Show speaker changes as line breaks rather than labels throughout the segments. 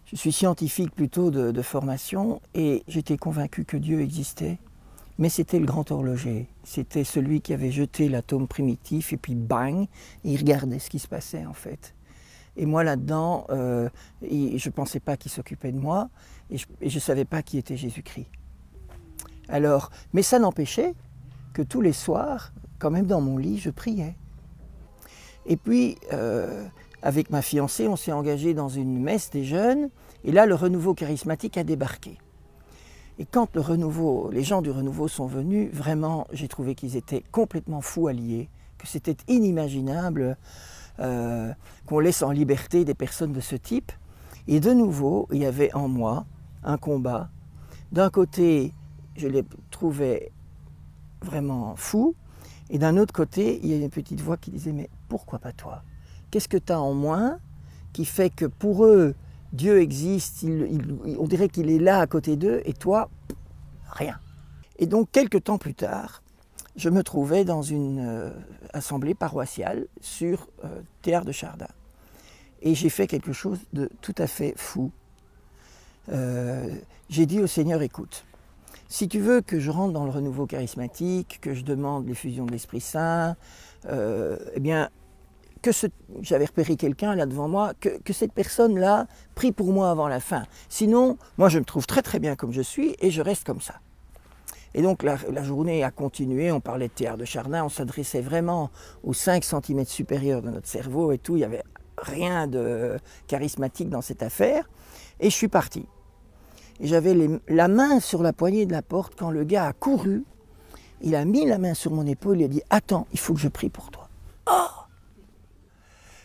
Je suis scientifique plutôt de formation et j'étais convaincu que Dieu existait, mais c'était le grand horloger. C'était celui qui avait jeté l'atome primitif et puis bang, il regardait ce qui se passait en fait. Et moi là-dedans, je ne pensais pas qu'il s'occupait de moi et je ne savais pas qui était Jésus-Christ. Alors, mais ça n'empêchait que tous les soirs, quand même dans mon lit, je priais. Et puis, avec ma fiancée, on s'est engagé dans une messe des jeunes, et là, le renouveau charismatique a débarqué. Et quand les gens du renouveau sont venus, vraiment, j'ai trouvé qu'ils étaient complètement fous alliés, que c'était inimaginable qu'on laisse en liberté des personnes de ce type. Et de nouveau, il y avait en moi un combat. D'un côté, je les trouvais vraiment fous, et d'un autre côté, il y a une petite voix qui disait « Mais pourquoi pas toi? Qu'est-ce que tu as en moins qui fait que pour eux, Dieu existe, on dirait qu'il est là à côté d'eux, et toi, rien. » Et donc, quelques temps plus tard, je me trouvais dans une assemblée paroissiale sur Théard de Chardin. Et j'ai fait quelque chose de tout à fait fou. J'ai dit au Seigneur, écoute, si tu veux que je rentre dans le renouveau charismatique, que je demande l'effusion de l'Esprit Saint, eh bien, j'avais repéré quelqu'un là devant moi, que cette personne-là prie pour moi avant la fin. Sinon, moi je me trouve très très bien comme je suis et je reste comme ça. Et donc la journée a continué, on parlait de Théard de Chardin, on s'adressait vraiment aux 5 cm supérieurs de notre cerveau et tout, il n'y avait rien de charismatique dans cette affaire. Et je suis parti. Et j'avais la main sur la poignée de la porte quand le gars a couru, il a mis la main sur mon épaule, il a dit « Attends, il faut que je prie pour toi. » Oh!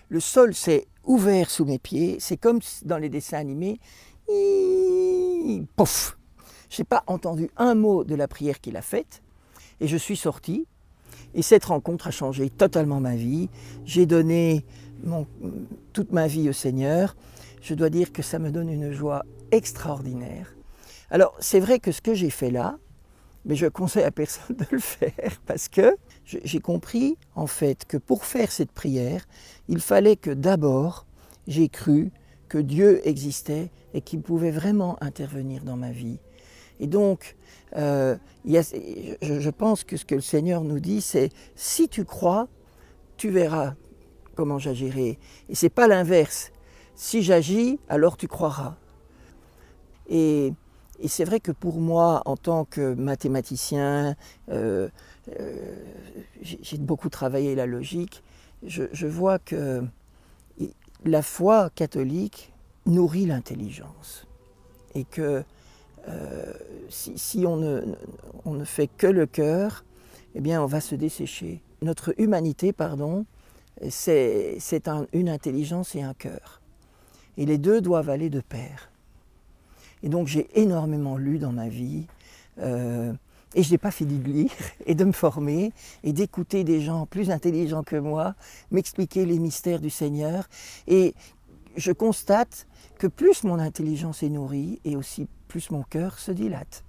Le sol s'est ouvert sous mes pieds, c'est comme dans les dessins animés, pouf! Je n'ai pas entendu un mot de la prière qu'il a faite, et je suis sorti, et cette rencontre a changé totalement ma vie. J'ai donné toute ma vie au Seigneur. Je dois dire que ça me donne une joie extraordinaire. Alors, c'est vrai que ce que j'ai fait là, mais je conseille à personne de le faire parce que j'ai compris en fait que pour faire cette prière, il fallait que d'abord j'ai cru que Dieu existait et qu'il pouvait vraiment intervenir dans ma vie. Et donc, je pense que ce que le Seigneur nous dit, c'est si tu crois, tu verras comment j'agirai. Et ce n'est pas l'inverse. Si j'agis, alors tu croiras. Et c'est vrai que pour moi, en tant que mathématicien, j'ai beaucoup travaillé la logique, je vois que la foi catholique nourrit l'intelligence. Et que si on ne fait que le cœur, eh bien on va se dessécher. Notre humanité, pardon, c'est une intelligence et un cœur. Et les deux doivent aller de pair. Et donc j'ai énormément lu dans ma vie, et je n'ai pas fini de lire, et de me former, et d'écouter des gens plus intelligents que moi, m'expliquer les mystères du Seigneur. Et je constate que plus mon intelligence est nourrie, et aussi plus mon cœur se dilate.